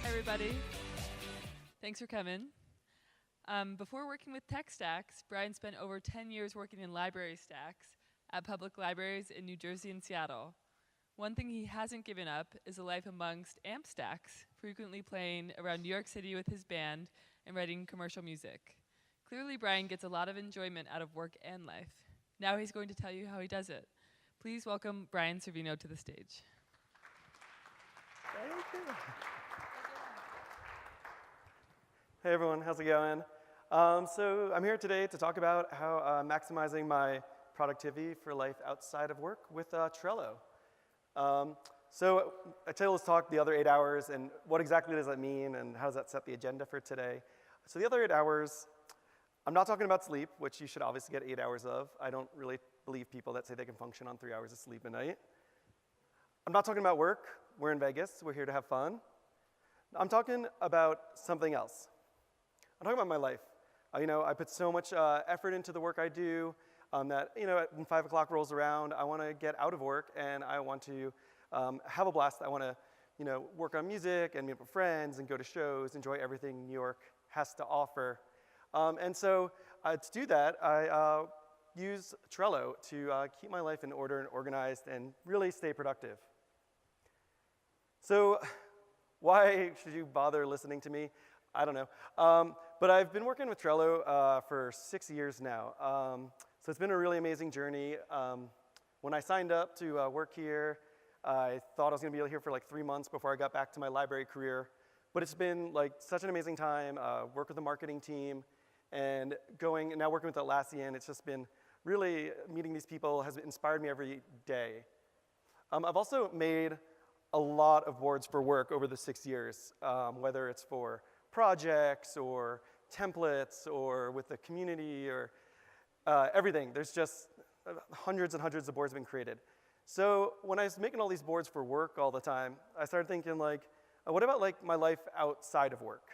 Everybody. Thanks for coming. Before working with tech stacks, Brian spent over 10 years working in library stacks at public libraries in New Jersey and Seattle. One thing he hasn't given up is a life amongst amp stacks, frequently playing around New York City with his band and writing commercial music. Clearly, Brian gets a lot of enjoyment out of work and life. Now he's going to tell you how he does it. Please welcome Brian Servino to the stage. Thank you. Hey everyone, how's it going? So I'm here today to talk about how maximizing my productivity for life outside of work with Trello. So I titled this talk the other 8 hours, and what exactly does that mean, and how does that set the agenda for today? So the other 8 hours, I'm not talking about sleep, which you should obviously get 8 hours of. I don't really believe people that say they can function on 3 hours of sleep a night. I'm not talking about work. We're in Vegas. We're here to have fun. I'm talking about something else. I'm talking about my life. I put so much effort into the work I do that, when 5 o'clock rolls around, I want to get out of work and I want to have a blast. I want to, work on music and meet up with friends and go to shows, enjoy everything New York has to offer. And so to do that, I use Trello to keep my life in order and organized and really stay productive. So why should you bother listening to me? I don't know. But I've been working with Trello for 6 years now. So it's been a really amazing journey. When I signed up to work here, I thought I was going to be here for like 3 months before I got back to my library career. But it's been like such an amazing time. Work with the marketing team and now working with Atlassian. It's just been really meeting these people has inspired me every day. I've also made a lot of boards for work over the 6 years, whether it's for projects or templates or with the community or everything. There's just hundreds and hundreds of boards have been created. So when I was making all these boards for work all the time, I started thinking what about my life outside of work?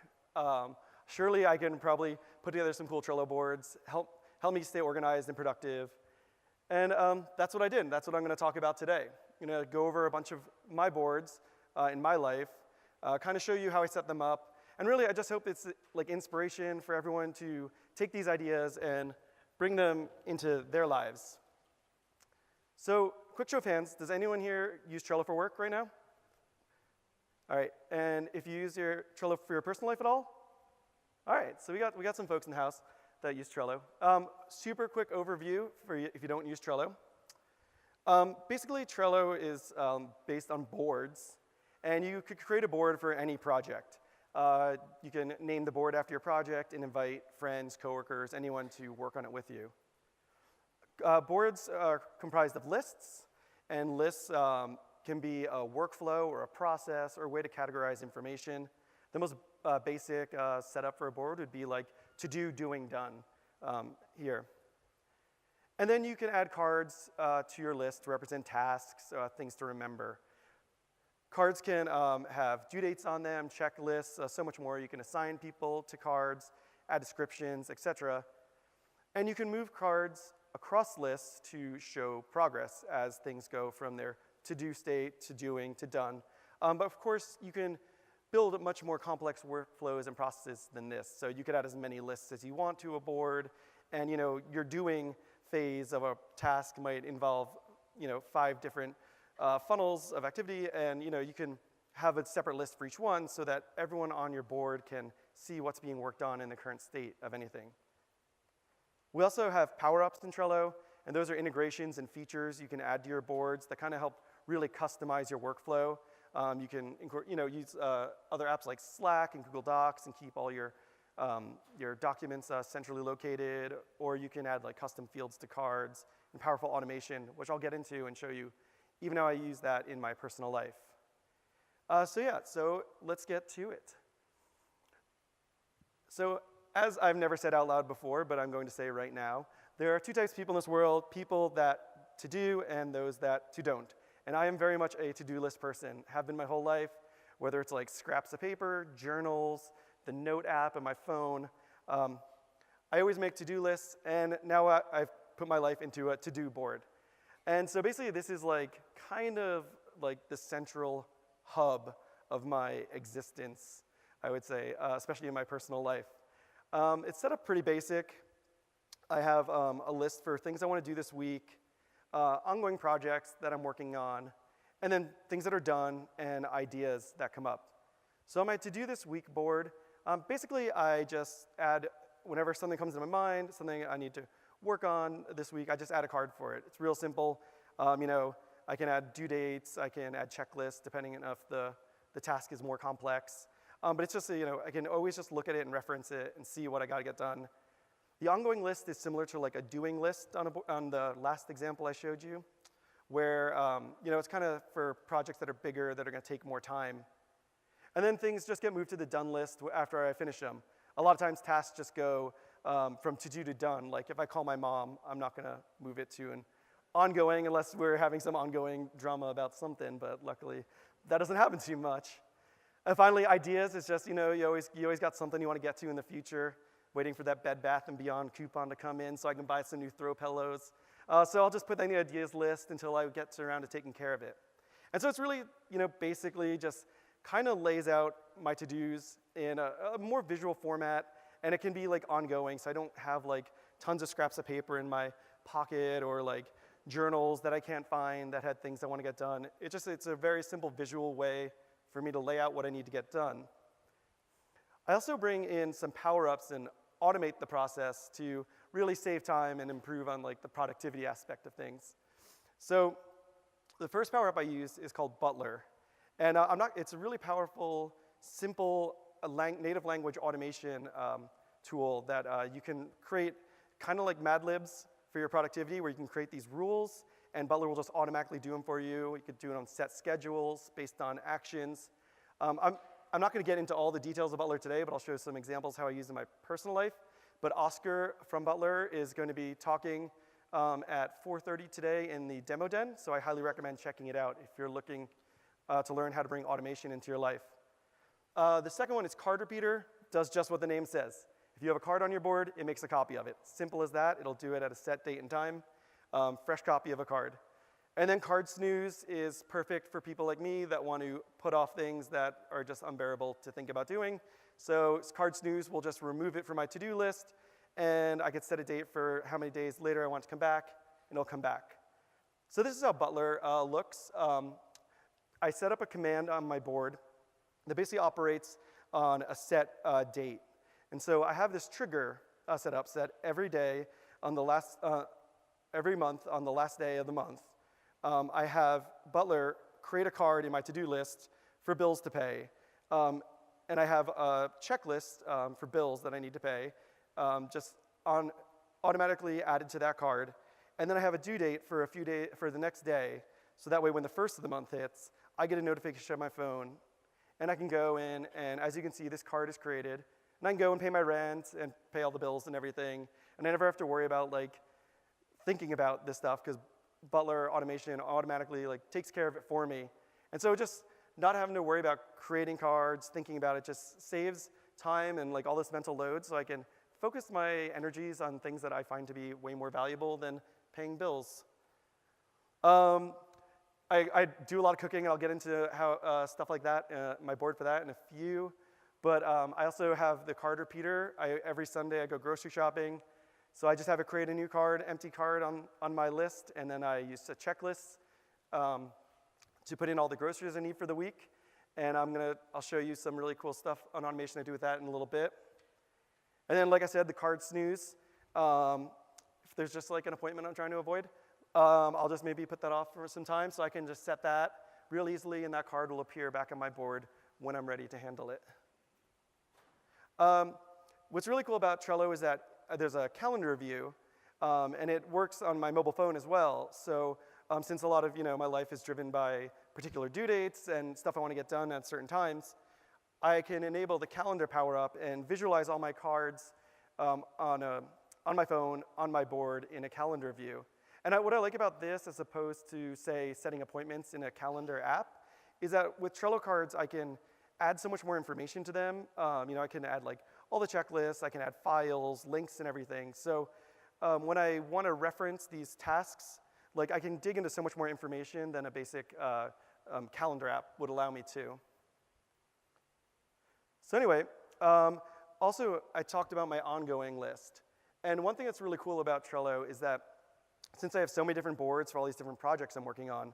Surely I can probably put together some cool Trello boards, help me stay organized and productive. And that's what I did. That's what I'm going to talk about today. Go over a bunch of my boards in my life, kind of show you how I set them up. And really, I just hope it's inspiration for everyone to take these ideas and bring them into their lives. So, quick show of hands, does anyone here use Trello for work right now? All right, and if you use your Trello for your personal life at all? All right, so we got some folks in the house that use Trello. Super quick overview for you if you don't use Trello. Basically, Trello is based on boards, and you could create a board for any project. You can name the board after your project and invite friends, coworkers, anyone to work on it with you. Boards are comprised of lists, and lists can be a workflow or a process or a way to categorize information. The most basic setup for a board would be to do, doing, done here. And then you can add cards to your list to represent tasks, things to remember. Cards can have due dates on them, checklists, so much more. You can assign people to cards, add descriptions, etc. And you can move cards across lists to show progress as things go from their to-do state to doing to done. But of course, you can build much more complex workflows and processes than this. So you could add as many lists as you want to a board, and your doing phase of a task might involve 5 different funnels of activity, and you can have a separate list for each one so that everyone on your board can see what's being worked on in the current state of anything. We also have power-ups in Trello, and those are integrations and features you can add to your boards that kind of help really customize your workflow. You can use other apps like Slack and Google Docs and keep all your documents centrally located, or you can add custom fields to cards and powerful automation, which I'll get into and show you even how I use that in my personal life. So let's get to it. So as I've never said out loud before, but I'm going to say right now, there are 2 types of people in this world, people that to do and those that to don't. And I am very much a to-do list person, have been my whole life, whether it's scraps of paper, journals, the note app on my phone. I always make to-do lists, and now I've put my life into a to-do board. And so basically this is kind of the central hub of my existence, I would say, especially in my personal life. It's set up pretty basic. I have a list for things I want to do this week, ongoing projects that I'm working on, and then things that are done and ideas that come up. So on my to-do this week board, basically I just add, whenever something comes to my mind, something I need to work on this week, I just add a card for it. It's real simple. I can add due dates, I can add checklists, depending on if the task is more complex. But it's just, I can always just look at it and reference it and see what I gotta get done. The ongoing list is similar to like a doing list on the last example I showed you, where it's kind of for projects that are bigger, that are gonna take more time. And then things just get moved to the done list after I finish them. A lot of times tasks just go from to do to done. Like if I call my mom, I'm not gonna move it to an ongoing unless we're having some ongoing drama about something, but luckily that doesn't happen too much. And finally, ideas is just, you always got something you want to get to in the future, waiting for that Bed Bath & Beyond coupon to come in so I can buy some new throw pillows. So I'll just put that in the ideas list until I get around to taking care of it. And so it's really, basically just kind of lays out my to-dos in a more visual format, and it can be like ongoing, so I don't have like tons of scraps of paper in my pocket or like journals that I can't find that had things I want to get done. It's a very simple visual way for me to lay out what I need to get done. I also bring in some power-ups and automate the process to really save time and improve on like the productivity aspect of things. So the first power-up I use is called Butler. And it's a really powerful, simple native language automation tool that you can create kind of like Mad Libs for your productivity, where you can create these rules and Butler will just automatically do them for you. You could do it on set schedules based on actions. I'm not going to get into all the details of Butler today, but I'll show you some examples how I use it in my personal life. But Oscar from Butler is going to be talking at 4:30 today in the demo den, so I highly recommend checking it out if you're looking to learn how to bring automation into your life. The second one is card repeater. Does just what the name says. If you have a card on your board, it makes a copy of it. Simple as that. It'll do it at a set date and time. Fresh copy of a card. And then card snooze is perfect for people like me that want to put off things that are just unbearable to think about doing. So card snooze will just remove it from my to-do list, and I could set a date for how many days later I want to come back, and it'll come back. So this is how Butler looks. I set up a command on my board that basically operates on a set date. And so I have this trigger set up so that every day on the last, every month on the last day of the month, I have Butler create a card in my to-do list for bills to pay. And I have a checklist for bills that I need to pay, just automatically added to that card. And then I have a due date for for the next day, so that way when the first of the month hits, I get a notification on my phone, and I can go in, and as you can see, this card is created, and I can go and pay my rent and pay all the bills and everything, and I never have to worry about like thinking about this stuff because Butler automation automatically like takes care of it for me. And so just not having to worry about creating cards, thinking about it, just saves time and like all this mental load, so I can focus my energies on things that I find to be way more valuable than paying bills. I do a lot of cooking, and I'll get into how stuff like that, my board for that in a few. But I also have the card repeater. Every Sunday I go grocery shopping, so I just have it create a new card, empty card on my list, and then I use a checklist to put in all the groceries I need for the week. And I'll show you some really cool stuff on automation I do with that in a little bit. And then, like I said, the card snooze. If there's just like an appointment I'm trying to avoid, I'll just maybe put that off for some time so I can just set that real easily, and that card will appear back on my board when I'm ready to handle it. What's really cool about Trello is that there's a calendar view, and it works on my mobile phone as well. So since a lot of my life is driven by particular due dates and stuff I want to get done at certain times, I can enable the calendar power up and visualize all my cards on my phone, on my board, in a calendar view. And what I like about this, as opposed to, say, setting appointments in a calendar app, is that with Trello cards, I can add so much more information to them. I can add like all the checklists, I can add files, links, and everything. So when I want to reference these tasks, like I can dig into so much more information than a basic calendar app would allow me to. So anyway, also I talked about my ongoing list. And one thing that's really cool about Trello is that since I have so many different boards for all these different projects I'm working on,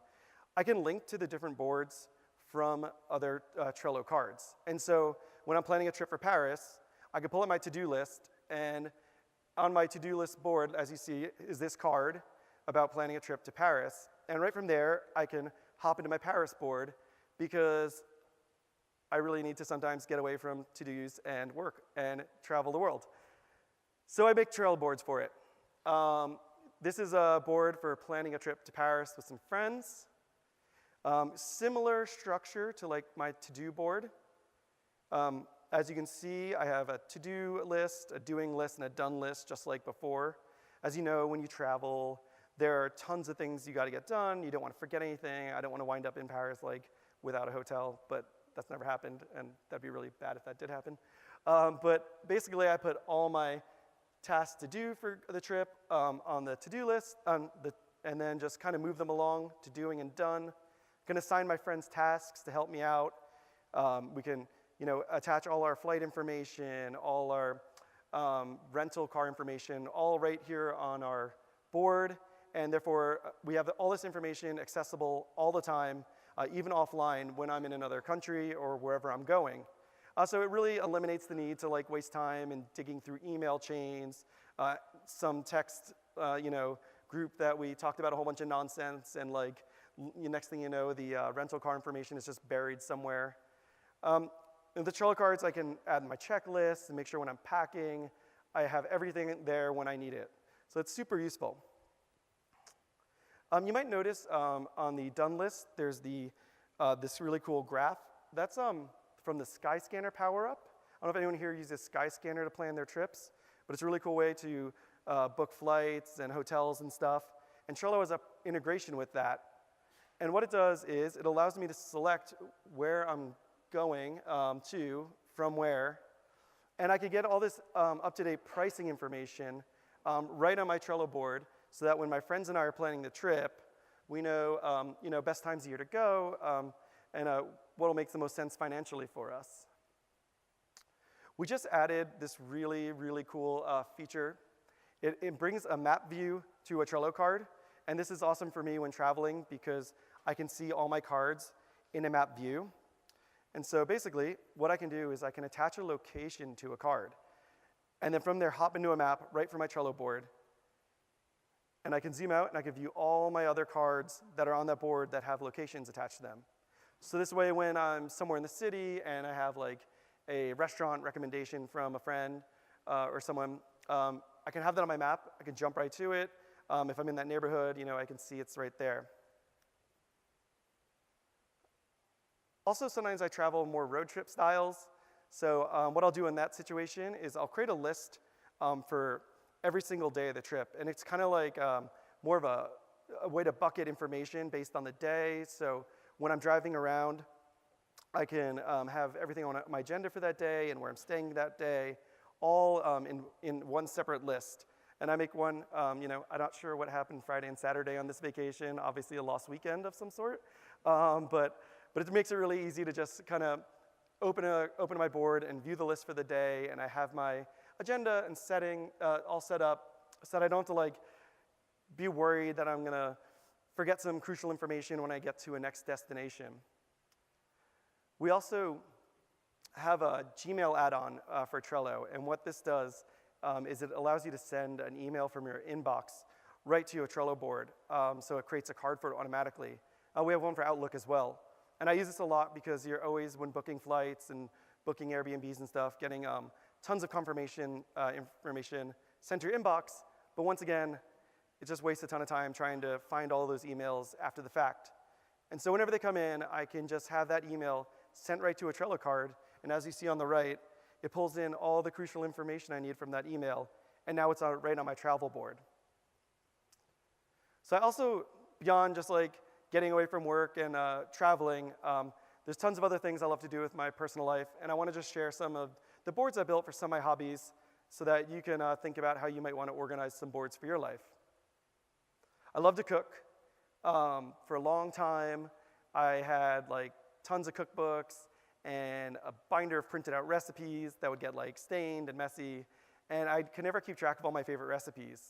I can link to the different boards from other Trello cards. And so when I'm planning a trip for Paris, I can pull up my to-do list, and on my to-do list board, as you see, is this card about planning a trip to Paris. And right from there, I can hop into my Paris board because I really need to sometimes get away from to-dos and work and travel the world. So I make Trello boards for it. This is a board for planning a trip to Paris with some friends. Similar structure to like my to-do board. As you can see, I have a to-do list, a doing list, and a done list, just like before. As you know, when you travel, there are tons of things you gotta get done. You don't wanna forget anything. I don't wanna wind up in Paris like without a hotel, but that's never happened, and that'd be really bad if that did happen. But basically, I put all my tasks to do for the trip on the to-do list, and then just kind of move them along to doing and done. I can assign my friends tasks to help me out. We can attach all our flight information, all our rental car information, all right here on our board. And therefore, we have all this information accessible all the time, even offline when I'm in another country or wherever I'm going. So it really eliminates the need to like waste time in digging through email chains, some text group that we talked about a whole bunch of nonsense, and like next thing you know, the rental car information is just buried somewhere. In the Trello cards, I can add my checklist and make sure when I'm packing, I have everything there when I need it. So it's super useful. You might notice on the done list, there's this really cool graph. That's from the Skyscanner power-up. I don't know if anyone here uses Skyscanner to plan their trips, but it's a really cool way to book flights and hotels and stuff. And Trello has an integration with that. And what it does is it allows me to select where I'm going to, from where, and I could get all this up-to-date pricing information right on my Trello board, so that when my friends and I are planning the trip, we know, best times of year to go, and what will make the most sense financially for us. We just added this really, really cool feature. It brings a map view to a Trello card, and this is awesome for me when traveling because I can see all my cards in a map view. And so basically, what I can do is I can attach a location to a card, and then from there hop into a map right from my Trello board, and I can zoom out and I can view all my other cards that are on that board that have locations attached to them. So this way, when I'm somewhere in the city and I have like a restaurant recommendation from a friend or someone, I can have that on my map. I can jump right to it. If I'm in that neighborhood, I can see it's right there. Also, sometimes I travel more road trip styles. So what I'll do in that situation is I'll create a list for every single day of the trip. And it's kind of like more of a way to bucket information based on the day. So when I'm driving around, I can have everything on my agenda for that day and where I'm staying that day, all in one separate list. And I make one, I'm not sure what happened Friday and Saturday on this vacation, obviously a lost weekend of some sort. But it makes it really easy to just kind of open my board and view the list for the day, and I have my agenda and setting all set up so that I don't have to like be worried that I'm gonna forget some crucial information when I get to a next destination. We also have a Gmail add-on for Trello, and what this does is it allows you to send an email from your inbox right to your Trello board, so it creates a card for it automatically. We have one for Outlook as well. And I use this a lot because you're always, when booking flights and booking Airbnbs and stuff, getting tons of confirmation information sent to your inbox. But once again, it just wastes a ton of time trying to find all those emails after the fact. And so whenever they come in, I can just have that email sent right to a Trello card. And as you see on the right, it pulls in all the crucial information I need from that email. And now it's right on my travel board. So I also, beyond just like getting away from work and traveling, there's tons of other things I love to do with my personal life, and I want to just share some of the boards I built for some of my hobbies so that you can think about how you might want to organize some boards for your life. I love to cook. For a long time, I had like tons of cookbooks and a binder of printed out recipes that would get like stained and messy, and I could never keep track of all my favorite recipes.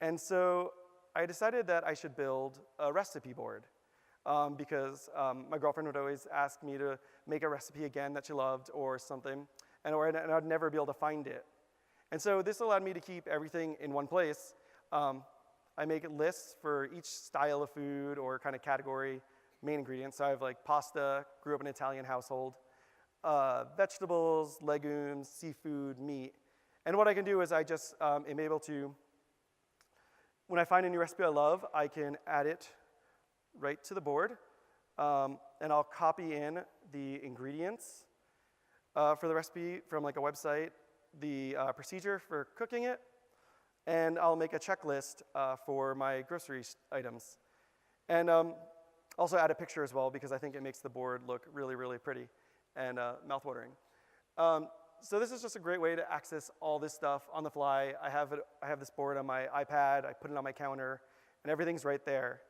And so I decided that I should build a recipe board because my girlfriend would always ask me to make a recipe again that she loved or something, and I'd never be able to find it. And so this allowed me to keep everything in one place. I make lists for each style of food or kind of category, main ingredients. So I have like pasta, grew up in an Italian household, vegetables, legumes, seafood, meat. And what I can do is I just am able to, when I find a new recipe I love, I can add it right to the board. And I'll copy in the ingredients for the recipe from like a website, the procedure for cooking it, and I'll make a checklist for my grocery items. And also add a picture as well because I think it makes the board look really, really pretty and mouthwatering. So this is just a great way to access all this stuff on the fly. I have this board on my iPad, I put it on my counter, and everything's right there.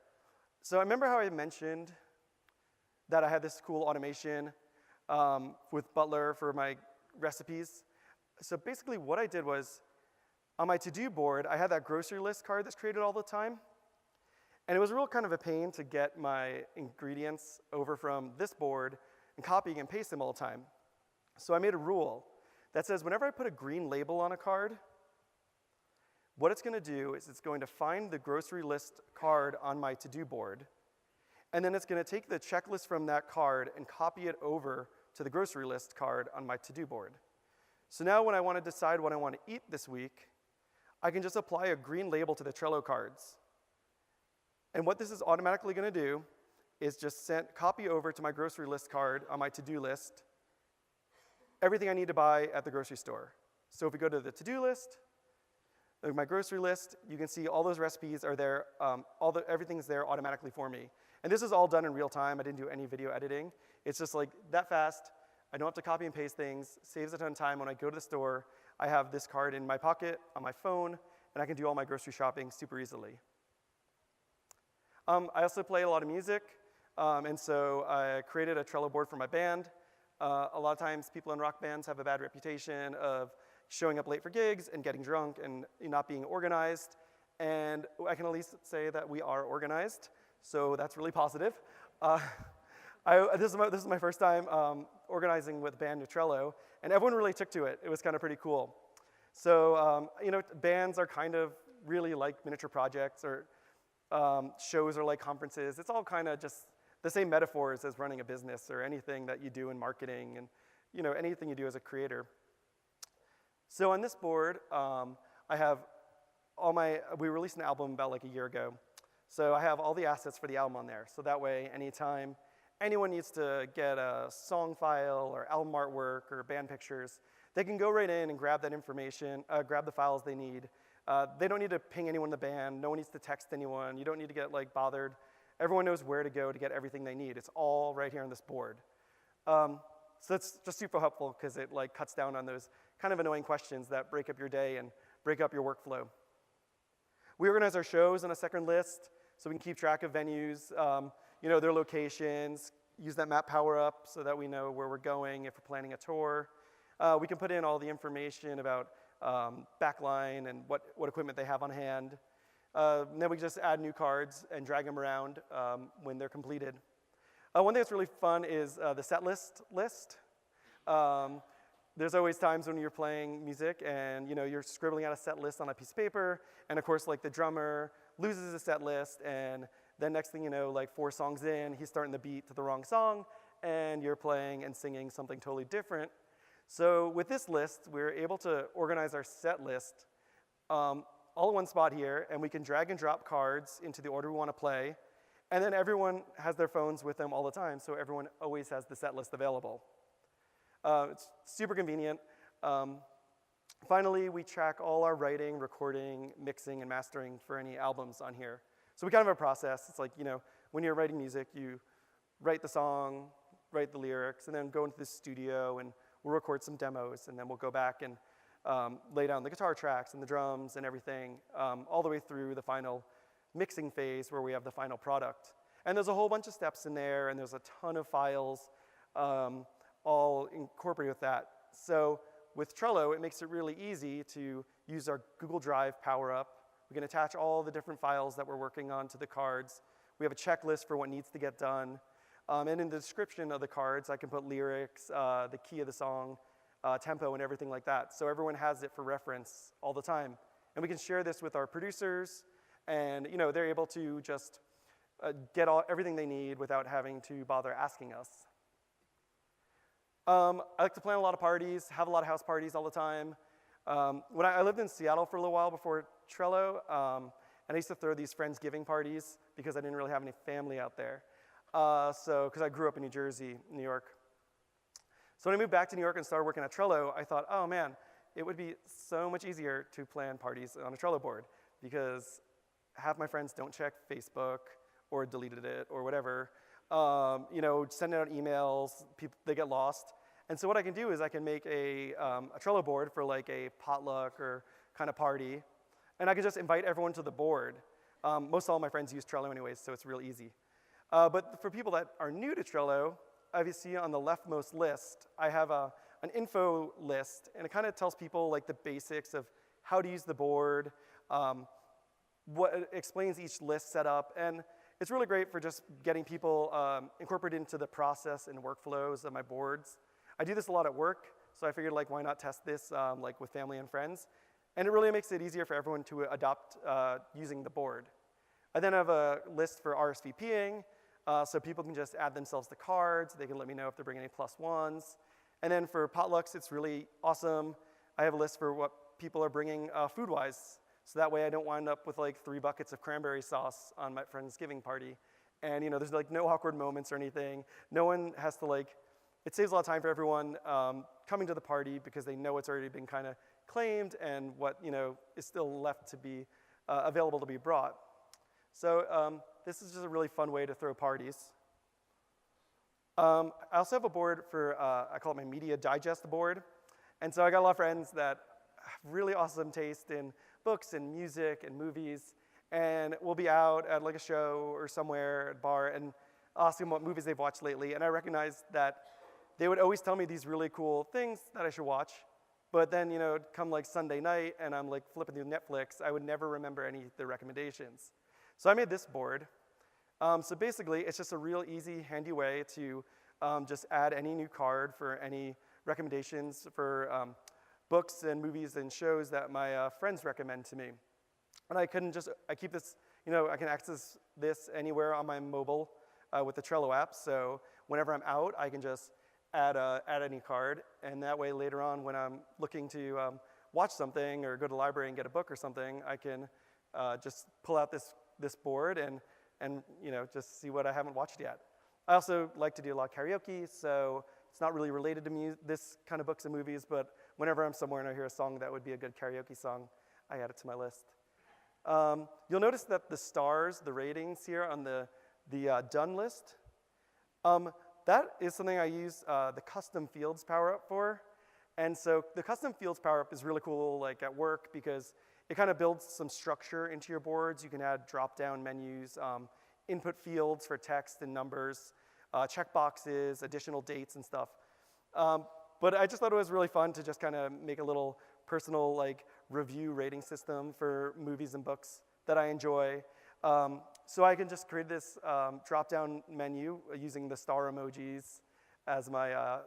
So I remember how I mentioned that I had this cool automation with Butler for my recipes. So basically what I did was, on my to-do board, I had that grocery list card that's created all the time. And it was real kind of a pain to get my ingredients over from this board and copying and paste them all the time. So I made a rule that says whenever I put a green label on a card, what it's going to do is it's going to find the grocery list card on my to-do board, and then it's going to take the checklist from that card and copy it over to the grocery list card on my to-do board. So now when I want to decide what I want to eat this week, I can just apply a green label to the Trello cards. And what this is automatically going to do is just copy over to my grocery list card on my to-do list everything I need to buy at the grocery store. So if we go to the to-do list, my grocery list, you can see all those recipes are there, everything's there automatically for me. And this is all done in real time. I didn't do any video editing. It's just like that fast. I don't have to copy and paste things. Saves a ton of time. When I go to the store, I have this card in my pocket, on my phone, and I can do all my grocery shopping super easily. I also play a lot of music, and so I created a Trello board for my band. A lot of times people in rock bands have a bad reputation of showing up late for gigs and getting drunk and not being organized. And I can at least say that we are organized, so that's really positive. This is my first time organizing with band with Trello, and everyone really took to it. It was kind of pretty cool. So bands are kind of really like miniature projects, or shows are like conferences. It's all kind of just the same metaphors as running a business or anything that you do in marketing and anything you do as a creator. So on this board, I have we released an album about like a year ago. So I have all the assets for the album on there. So that way, anytime anyone needs to get a song file or album artwork or band pictures, they can go right in and grab that information, grab the files they need. They don't need to ping anyone in the band. No one needs to text anyone. You don't need to get bothered. Everyone knows where to go to get everything they need. It's all right here on this board. So it's just super helpful because it cuts down on those kind of annoying questions that break up your day and break up your workflow. We organize our shows on a second list so we can keep track of venues, their locations, use that map power up so that we know where we're going if we're planning a tour. We can put in all the information about backline and what equipment they have on hand. Then we just add new cards and drag them around when they're completed. One thing that's really fun is the set list. There's always times when you're playing music and you're scribbling out a set list on a piece of paper, and of course the drummer loses a set list, and then next thing you know, 4 songs in, he's starting the beat to the wrong song, and you're playing and singing something totally different. So with this list, we're able to organize our set list all in one spot here, and we can drag and drop cards into the order we want to play, and then everyone has their phones with them all the time, so everyone always has the set list available. It's super convenient. Finally, we track all our writing, recording, mixing, and mastering for any albums on here. So we kind of have a process. It's like, when you're writing music, you write the song, write the lyrics, and then go into the studio, and we'll record some demos, and then we'll go back and lay down the guitar tracks and the drums and everything, all the way through the final mixing phase where we have the final product. And there's a whole bunch of steps in there, and there's a ton of files. all incorporated with that. So with Trello, it makes it really easy to use our Google Drive power-up. We can attach all the different files that we're working on to the cards. We have a checklist for what needs to get done. And in the description of the cards, I can put lyrics, the key of the song, tempo, and everything like that. So everyone has it for reference all the time. And we can share this with our producers, and they're able to just get everything they need without having to bother asking us. I like to plan a lot of parties, have a lot of house parties all the time. When I lived in Seattle for a little while before Trello, and I used to throw these Friendsgiving parties because I didn't really have any family out there. Because I grew up in New Jersey, New York. So when I moved back to New York and started working at Trello, I thought, oh man, it would be so much easier to plan parties on a Trello board because half my friends don't check Facebook or deleted it or whatever. Sending out emails, they get lost. And so what I can do is I can make a Trello board for like a potluck or kind of party, and I can just invite everyone to the board. Most all my friends use Trello anyways, so it's real easy. But for people that are new to Trello, obviously on the leftmost list, I have an info list, and it kind of tells people like the basics of how to use the board, what explains each list setup, and it's really great for just getting people incorporated into the process and workflows of my boards. I do this a lot at work, so I figured like why not test this like with family and friends, and it really makes it easier for everyone to adopt using the board. I then have a list for RSVPing, so people can just add themselves to cards. They can let me know if they're bringing any +1s. And then for potlucks, it's really awesome. I have a list for what people are bringing food-wise, so that way I don't wind up with like 3 buckets of cranberry sauce on my Friendsgiving party. And there's like no awkward moments or anything. No one has to it saves a lot of time for everyone coming to the party because they know it's already been kind of claimed and what is still left to be available to be brought. So this is just a really fun way to throw parties. I also have a board for, I call it my media digest board. And so I got a lot of friends that have really awesome taste in books and music and movies. And we'll be out at like a show or somewhere at a bar and ask them what movies they've watched lately. And I recognized that they would always tell me these really cool things that I should watch. But then, come like Sunday night and I'm like flipping through Netflix, I would never remember any of the recommendations. So I made this board. So basically, it's just a real easy, handy way to just add any new card for any recommendations for books and movies and shows that my friends recommend to me. And I keep this, I can access this anywhere on my mobile with the Trello app. So whenever I'm out, I can just add any card. And that way later on when I'm looking to watch something or go to the library and get a book or something, I can just pull out this board and just see what I haven't watched yet. I also like to do a lot of karaoke, so it's not really related to this kind of books and movies, but whenever I'm somewhere and I hear a song that would be a good karaoke song, I add it to my list. You'll notice that the stars, the ratings here on the done list, that is something I use the custom fields power-up for. And so the custom fields power-up is really cool like at work because it kind of builds some structure into your boards. You can add drop-down menus, input fields for text and numbers, checkboxes, additional dates and stuff. But I just thought it was really fun to just kind of make a little personal review rating system for movies and books that I enjoy. So I can just create this drop-down menu using the star emojis as my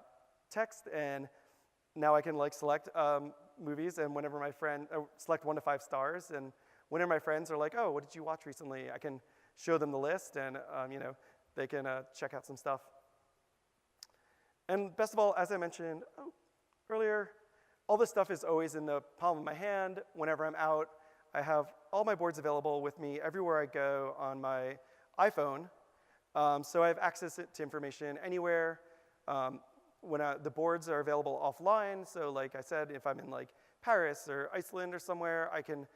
text, and now I can select movies, and whenever my friend, select 1 to 5 stars, and whenever my friends are like, oh, what did you watch recently? I can show them the list, and they can check out some stuff. And best of all, as I mentioned earlier, all this stuff is always in the palm of my hand. Whenever I'm out, I have all my boards available with me everywhere I go on my iPhone. So I have access to information anywhere. The boards are available offline, so like I said, if I'm in Paris or Iceland or somewhere, I can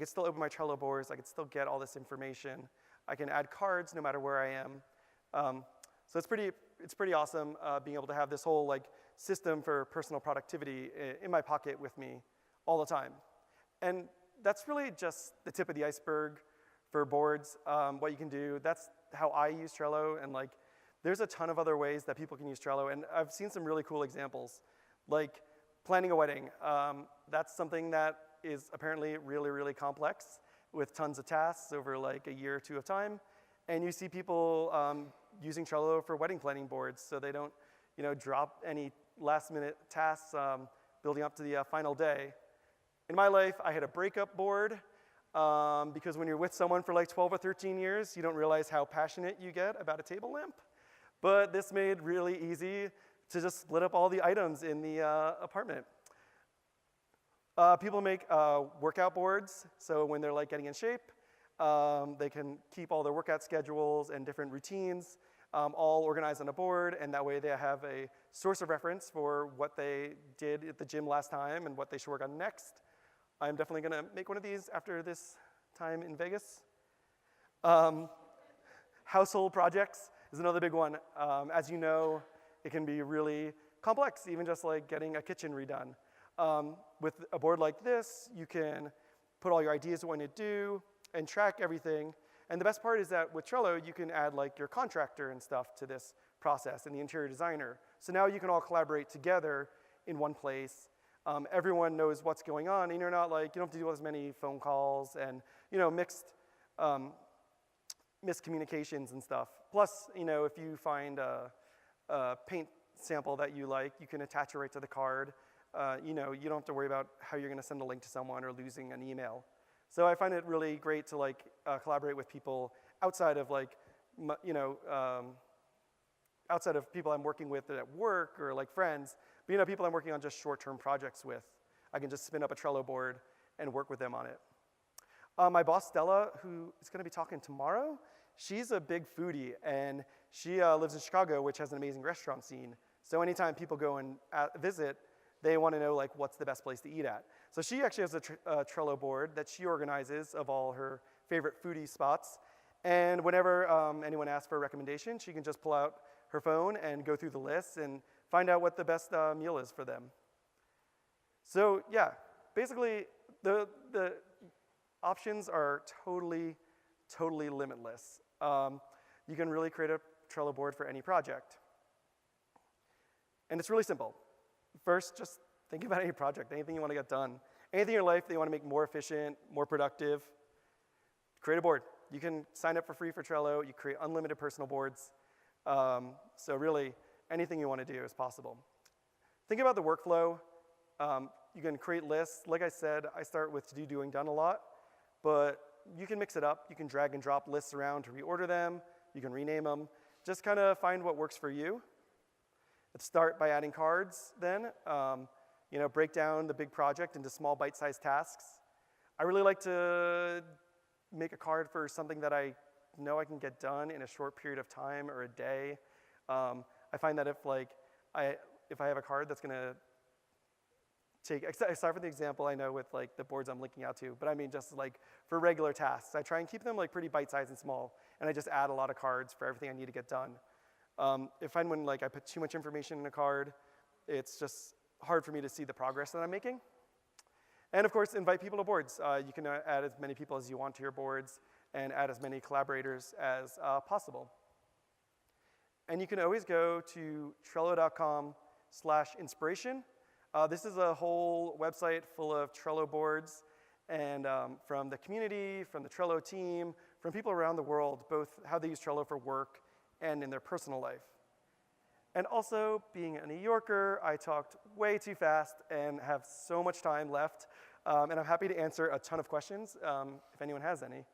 still open my Trello boards. I can still get all this information. I can add cards no matter where I am. So it's pretty awesome being able to have this whole system for personal productivity in my pocket with me all the time. And that's really just the tip of the iceberg for boards. What you can do. That's how I use Trello, and There's a ton of other ways that people can use Trello, and I've seen some really cool examples, like planning a wedding. That's something that is apparently really, really complex with tons of tasks over like a year or two of time. And you see people using Trello for wedding planning boards so they don't drop any last minute tasks building up to the final day. In my life, I had a breakup board because when you're with someone for like 12 or 13 years, you don't realize how passionate you get about a table lamp. But this made really easy to just split up all the items in the apartment. People make workout boards, so when they're like getting in shape, they can keep all their workout schedules and different routines all organized on a board, and that way they have a source of reference for what they did at the gym last time and what they should work on next. I'm definitely gonna make one of these after this time in Vegas. Household projects is another big one. As you know, it can be really complex, even just like getting a kitchen redone. With a board like this, you can put all your ideas of what you want to do and track everything. And the best part is that with Trello, you can add like your contractor and stuff to this process and the interior designer. So now you can all collaborate together in one place. Everyone knows what's going on, and you're not like, you don't have to deal with as many phone calls and mixed miscommunications and stuff. Plus, if you find a paint sample that you like, you can attach it right to the card. You don't have to worry about how you're going to send a link to someone or losing an email. So I find it really great to like collaborate with people outside of like, outside of people I'm working with at work or like friends, but people I'm working on just short-term projects with. I can just spin up a Trello board and work with them on it. My boss, Stella, who is going to be talking tomorrow, she's a big foodie, and she lives in Chicago, which has an amazing restaurant scene. So anytime people go and visit, they want to know like what's the best place to eat at. So she actually has a Trello board that she organizes of all her favorite foodie spots. And whenever anyone asks for a recommendation, she can just pull out her phone and go through the list and find out what the best meal is for them. So yeah, basically the options are totally limitless. You can really create a Trello board for any project. And it's really simple. First, just think about any project, anything you want to get done. Anything in your life that you want to make more efficient, more productive, create a board. You can sign up for free for Trello. You create unlimited personal boards. So really, anything you want to do is possible. Think about the workflow. You can create lists. Like I said, I start with to-do, doing, done a lot. But you can mix it up. You can drag and drop lists around to reorder them. You can rename them. Just kind of find what works for you. Let's start by adding cards then. Break down the big project into small bite-sized tasks. I really like to make a card for something that I know I can get done in a short period of time or a day. I find that if I have a card that's going to take, aside from the example I know with like the boards I'm linking out to, but I mean just like for regular tasks, I try and keep them like pretty bite-sized and small, and I just add a lot of cards for everything I need to get done. I find when like I put too much information in a card, it's just hard for me to see the progress that I'm making. And of course, invite people to boards. You can add as many people as you want to your boards and add as many collaborators as possible. And you can always go to trello.com/inspiration. This is a whole website full of Trello boards, and from the community, from the Trello team, from people around the world, both how they use Trello for work and in their personal life. And also, being a New Yorker, I talked way too fast and have so much time left, and I'm happy to answer a ton of questions if anyone has any.